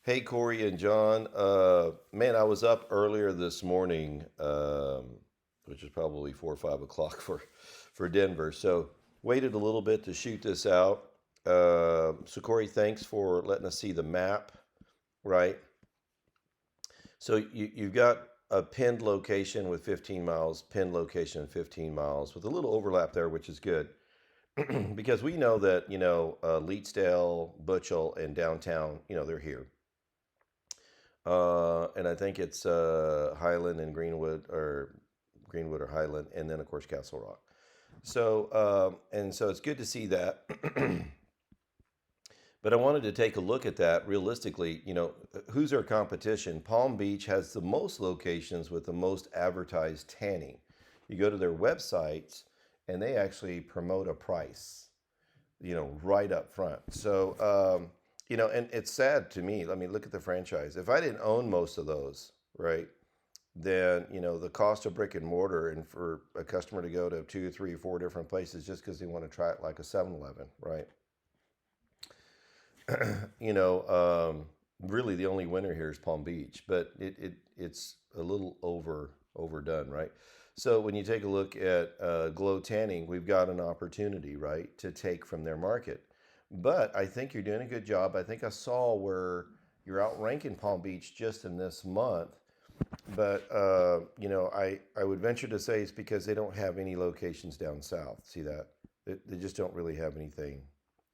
Hey, Corey and John. Man, I was up earlier this morning, which is probably 4 or 5 o'clock for Denver. So waited a little bit to shoot this out. So Corey, thanks for letting us see the map. Right. So you've got a pinned location with 15 miles, pinned location 15 miles, with a little overlap there, which is good because we know that Leetsdale, Butchell, and downtown, they're here. And I think it's Highland and Greenwood, or Greenwood or Highland, and then of course Castle Rock. So it's good to see that. But I wanted to take a look at that realistically. Who's our competition? Palm Beach has the most locations with the most advertised tanning. You go to their websites, and they actually promote a price, right up front. And it's sad to me. I mean, look at the franchise. If I didn't own most of those, right, then, the cost of brick and mortar and for a customer to go to 2, 3, 4 different places just because they want to try it like a 7-Eleven, right? you know, Really the only winner here is Palm Beach, but it's a little overdone, right? So when you take a look at Glow Tanning, we've got an opportunity, right, to take from their market. But I think you're doing a good job. I think I saw where you're outranking Palm Beach just in this month. But I would venture to say it's because they don't have any locations down south. See that? They just don't really have anything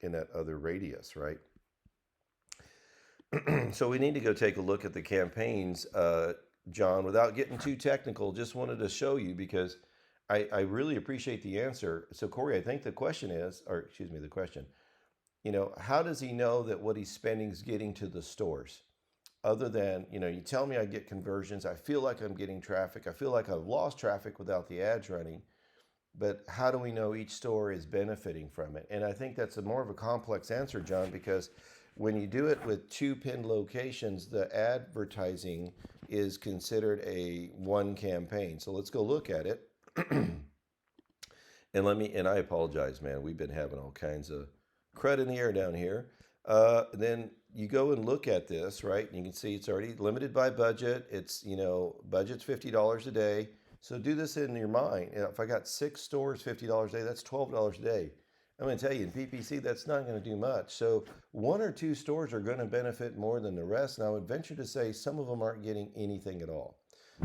in that other radius, right? So we need to go take a look at the campaigns, John. Without getting too technical, just wanted to show you because I really appreciate the answer. So Corey, I think the question is, or excuse me, the question, how does he know that what he's spending is getting to the stores? Other than, you tell me I get conversions, I feel like I'm getting traffic, I feel like I've lost traffic without the ads running, but how do we know each store is benefiting from it? And I think that's a more of a complex answer, John, because when you do it with two pinned locations, the advertising is considered a one campaign. So let's go look at it. And I apologize, man. We've been having all kinds of crud in the air down here. Then you go and look at this, right? And you can see it's already limited by budget. Budget's $50 a day. So do this in your mind. If I got 6 stores, $50 a day, that's $12 a day. I'm going to tell you, in PPC, that's not going to do much. So 1 or 2 stores are going to benefit more than the rest. And I would venture to say some of them aren't getting anything at all.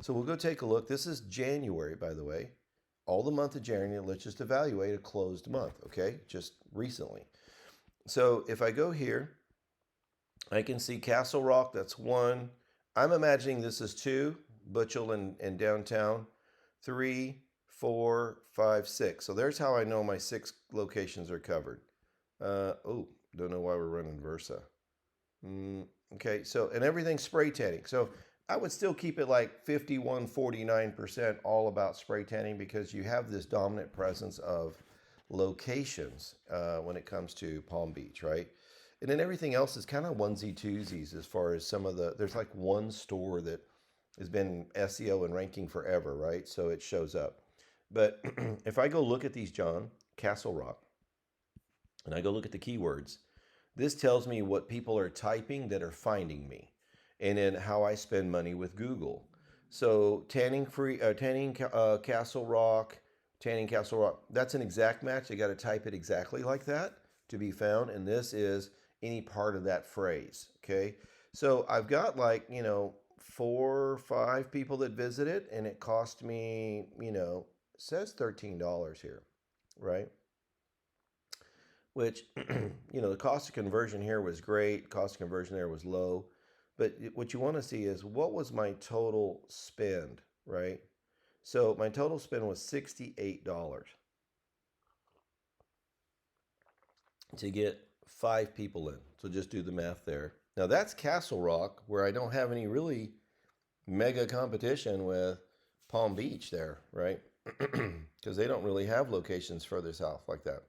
So we'll go take a look. This is January, by the way. All the month of January. Let's just evaluate a closed month, okay? Just recently. So if I go here, I can see Castle Rock, that's 1. I'm imagining this is 2, Butchell and downtown, 3, 4, 5, 6. So there's how I know my 6 locations are covered. Don't know why we're running Versa. Okay, so, and everything's spray tanning. So I would still keep it like 51, 49% all about spray tanning because you have this dominant presence of locations when it comes to Palm Beach, right? And then everything else is kind of onesie twosies as far as there's like one store that has been SEO and ranking forever, right? So it shows up. But if I go look at these, John, Castle Rock, and I go look at the keywords, this tells me what people are typing that are finding me, and then how I spend money with Google. So Castle Rock, tanning Castle Rock. That's an exact match. You got to type it exactly like that to be found, and this is any part of that phrase. Okay, so I've got 4 or 5 people that visit it, and it cost me it says $13 here, right? Which, the cost of conversion here was great. Cost of conversion there was low. But what you want to see is what was my total spend, right? So my total spend was $68 to get 5 people in. So just do the math there. Now that's Castle Rock, where I don't have any really mega competition with Palm Beach there, right? Because they don't really have locations further south like that.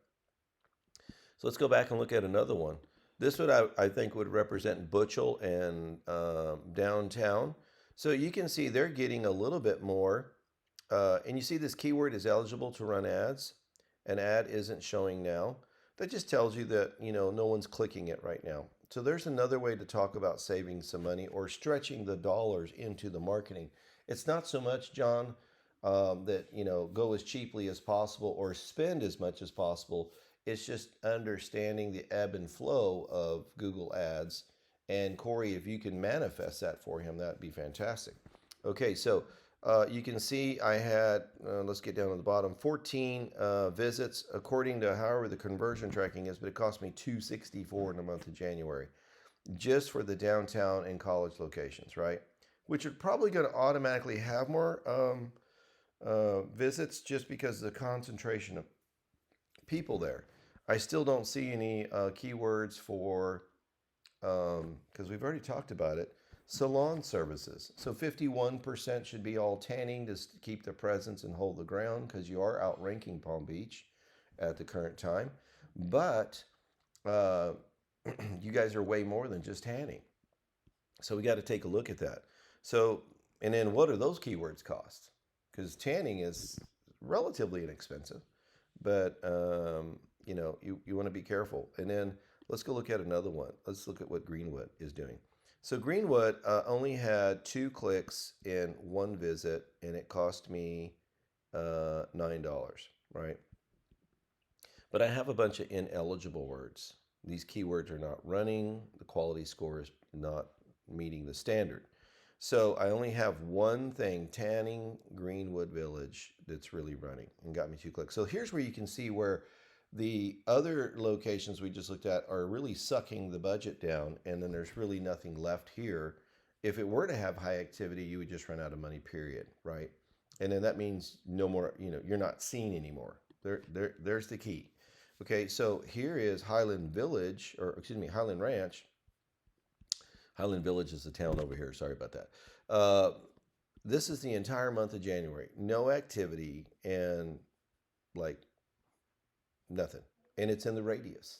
So let's go back and look at another one. This one I think would represent Butchell and downtown. So you can see they're getting a little bit more. And you see this keyword is eligible to run ads. An ad isn't showing now. That just tells you that no one's clicking it right now. So there's another way to talk about saving some money or stretching the dollars into the marketing. It's not so much, John, that go as cheaply as possible or spend as much as possible. It's just understanding the ebb and flow of Google Ads. And Corey, if you can manifest that for him, that'd be fantastic. Okay, so you can see I had, let's get down to the bottom, 14 visits according to however the conversion tracking is, but it cost me $264 in the month of January just for the downtown and college locations, right? Which are probably going to automatically have more visits just because of the concentration of people there. I still don't see any keywords for, because we've already talked about it, salon services. So 51% should be all tanning to keep the presence and hold the ground because you are outranking Palm Beach at the current time. But you guys are way more than just tanning. So we got to take a look at that. So, and then what are those keywords cost? Because tanning is relatively inexpensive, but you want to be careful. And then let's go look at another one. Let's look at what Greenwood is doing. So Greenwood only had 2 clicks in 1 visit, and it cost me $9, right? But I have a bunch of ineligible words. These keywords are not running. The quality score is not meeting the standard. So I only have one thing, tanning Greenwood Village, that's really running and got me 2 clicks. So here's where you can see where the other locations we just looked at are really sucking the budget down, and then there's really nothing left here. If it were to have high activity, you would just run out of money, period, right? And then that means no more, you're not seen anymore. There's the key. Okay, so here is Highland Village, or excuse me, Highland Ranch. Highland Village is the town over here. Sorry about that. This is the entire month of January. No activity and like nothing. And it's in the radius.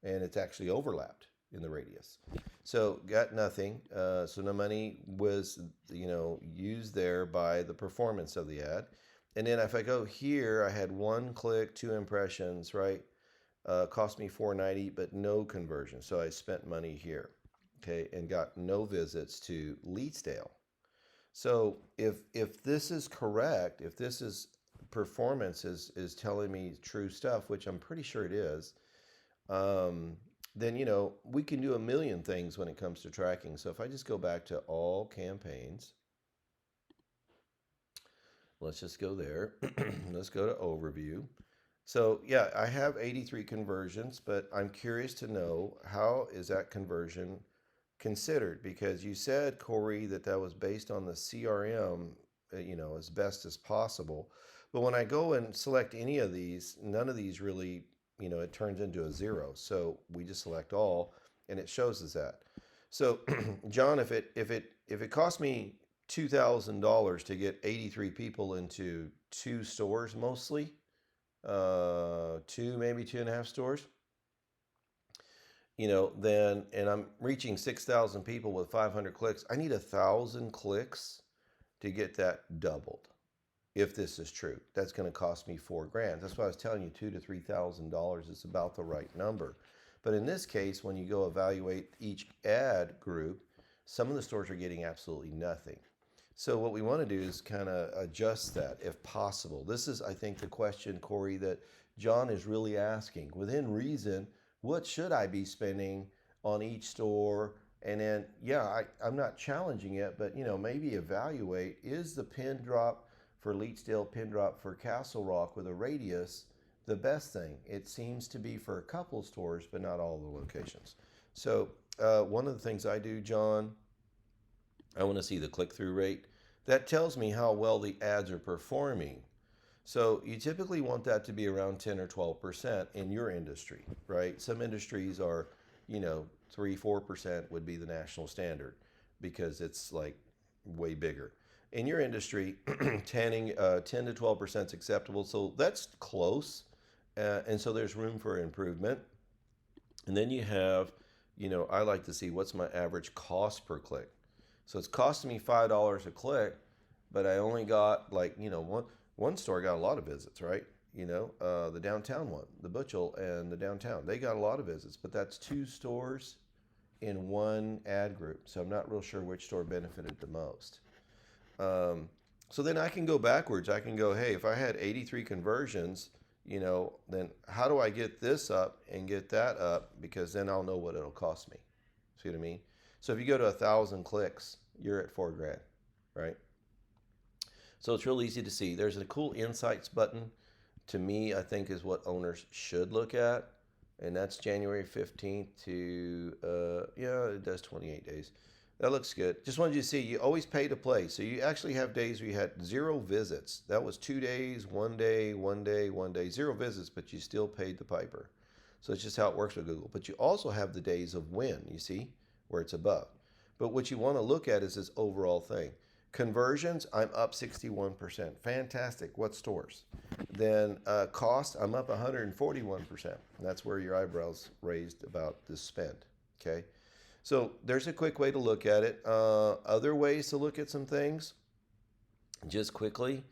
And it's actually overlapped in the radius. So got nothing. So no money was, used there by the performance of the ad. And then if I go here, I had 1 click, 2 impressions, right? Cost me $4.90, but no conversion. So I spent money here, okay, and got no visits to Leetsdale. So if this is correct, if this is performance is telling me true stuff, which I'm pretty sure it is, then we can do a million things when it comes to tracking. So if I just go back to all campaigns, let's just go there. Let's go to overview. So yeah, I have 83 conversions, but I'm curious to know, how is that conversion considered? Because you said, Corey, that was based on the CRM, as best as possible. But when I go and select any of these, none of these really, it turns into a 0. So we just select all, and it shows us that. So John, if it cost me $2,000 to get 83 people into 2 stores mostly, 2, maybe 2.5 stores, then, and I'm reaching 6,000 people with 500 clicks, I need 1,000 clicks to get that doubled. If this is true, that's going to cost me $4,000. That's why I was telling you $2,000 to $3,000 is about the right number. But in this case, when you go evaluate each ad group, some of the stores are getting absolutely nothing. So what we want to do is kind of adjust that if possible. This is, I think, the question, Corey, that John is really asking. Within reason, what should I be spending on each store? And then, yeah, I'm not challenging it, but maybe evaluate, is the pin drop for Leetsdale, pin drop for Castle Rock with a radius the best thing? It seems to be for a couple stores, but not all the locations. So one of the things I do, John, I want to see the click-through rate. That tells me how well the ads are performing. So you typically want that to be around 10 or 12% in your industry, right? Some industries are, 3, 4% would be the national standard because it's like way bigger. In your industry, tanning 10 to 12% is acceptable. So that's close. And so there's room for improvement. And then you have, I like to see what's my average cost per click. So it's costing me $5 a click, but I only got one store got a lot of visits, right? The downtown one, the Butchell and the downtown, they got a lot of visits, but that's 2 stores in one ad group. So I'm not real sure which store benefited the most. Um, so then I can go backwards. I can go, hey, if I had 83 conversions, then how do I get this up and get that up? Because then I'll know what it'll cost me. See what I mean? So if you go to 1,000 clicks, you're at $4,000, right? So it's real easy to see. There's a cool insights button. To me, I think is what owners should look at, and that's January 15th to yeah, it does 28 days. That looks good. Just wanted you to see you always pay to play. So you actually have days where you had 0 visits. That was 2 days, 1 day, 1 day, 1 day, 0 visits, but you still paid the piper. So it's just how it works with Google. But you also have the days of win, you see, where it's above. But what you want to look at is this overall thing. Conversions, I'm up 61%. Fantastic. What stores? Then cost, I'm up 141%. And that's where your eyebrows raised about this spend. Okay. So there's a quick way to look at it. Other ways to look at some things, just quickly.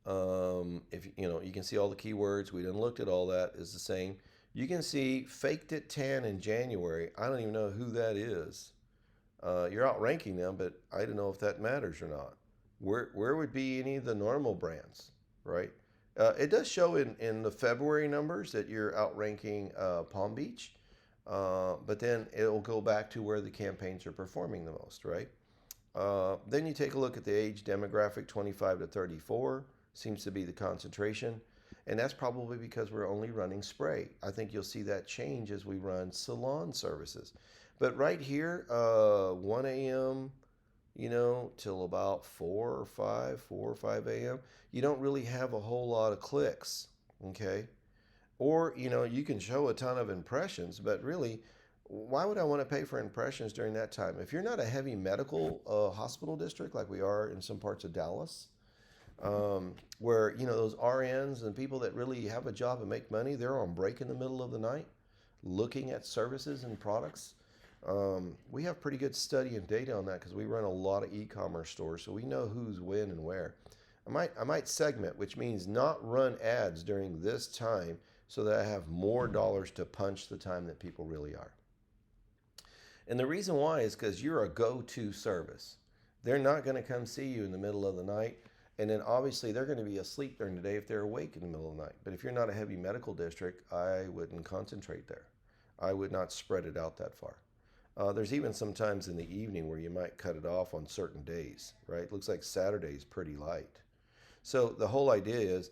If you can see all the keywords. We done looked at all that. Is the same. You can see faked it tan in January. I don't even know who that is. You're outranking them, but I don't know if that matters or not. Where would be any of the normal brands, right? It does show in the February numbers that you're outranking Palm Beach, but then it'll go back to where the campaigns are performing the most, right? Then you take a look at the age demographic, 25 to 34 seems to be the concentration. And that's probably because we're only running spray. I think you'll see that change as we run salon services. But right here, 1 a.m., till about 4 or 5 a.m., you don't really have a whole lot of clicks, okay? Or, you can show a ton of impressions, but really, why would I want to pay for impressions during that time? If you're not a heavy medical hospital district like we are in some parts of Dallas, where, those RNs and people that really have a job and make money, they're on break in the middle of the night looking at services and products. We have pretty good study and data on that because we run a lot of e-commerce stores, so we know who's when and where. I might segment, which means not run ads during this time so that I have more dollars to punch the time that people really are. And the reason why is because you're a go-to service. They're not going to come see you in the middle of the night. And then obviously they're going to be asleep during the day if they're awake in the middle of the night. But if you're not a heavy medical district, I wouldn't concentrate there. I would not spread it out that far. There's even some times in the evening where you might cut it off on certain days, right? Looks like Saturday's pretty light. So the whole idea is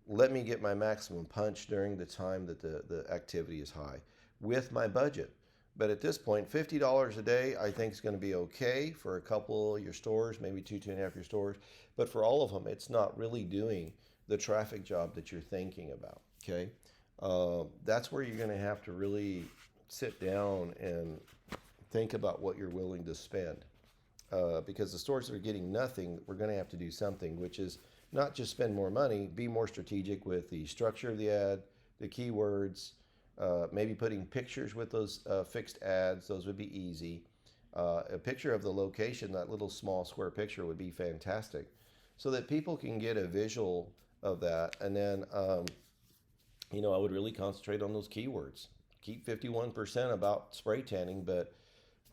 let me get my maximum punch during the time that the activity is high with my budget. But at this point, $50 a day, I think is going to be okay for a couple of your stores, maybe two and a half your stores. But for all of them, it's not really doing the traffic job that you're thinking about. Okay, that's where you're going to have to really sit down and think about what you're willing to spend. Because the stores that are getting nothing, we're going to have to do something, which is not just spend more money, be more strategic with the structure of the ad, the keywords, maybe putting pictures with those fixed ads. Those would be easy. A picture of the location, that little small square picture would be fantastic so that people can get a visual of that. And then, I would really concentrate on those keywords. Keep 51% about spray tanning, but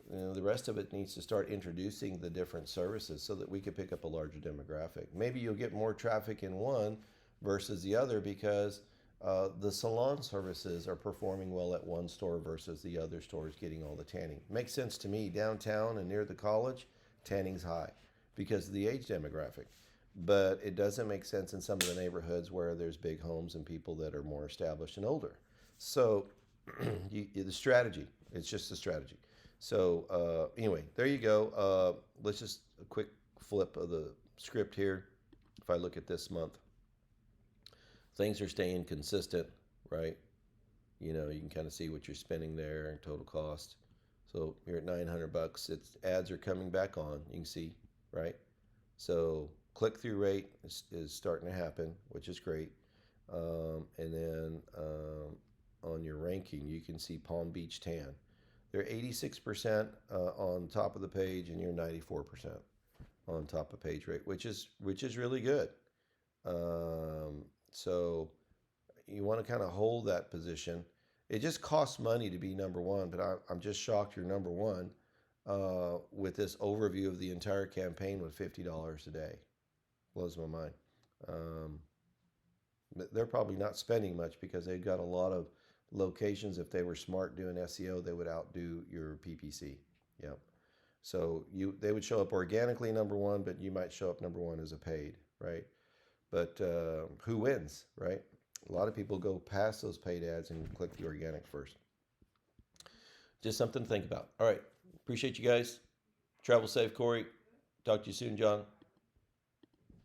the rest of it needs to start introducing the different services so that we could pick up a larger demographic. Maybe you'll get more traffic in one versus the other because the salon services are performing well at one store versus the other stores getting all the tanning. Makes sense to me. Downtown and near the college, tanning's high because of the age demographic. But it doesn't make sense in some of the neighborhoods where there's big homes and people that are more established and older. So the strategy, it's just a strategy. So anyway, there you go. Let's just a quick flip of the script here. If I look at this month, things are staying consistent, right? You can kind of see what you're spending there and total cost. So you're at $900. It's ads are coming back on. You can see, right? So click-through rate is starting to happen, which is great. And then on your ranking, you can see Palm Beach Tan. They're 86% on top of the page, and you're 94% on top of page rate, which is really good. So you want to kind of hold that position. It just costs money to be number one, but I'm just shocked you're number one with this overview of the entire campaign with $50 a day. Blows my mind. Um, they're probably not spending much because they've got a lot of locations. If they were smart doing SEO, they would outdo your PPC. Yep. So they would show up organically number one, but you might show up number one as a paid, right? But who wins, right? A lot of people go past those paid ads and click the organic first. Just something to think about. All right. Appreciate you guys. Travel safe, Corey. Talk to you soon, John.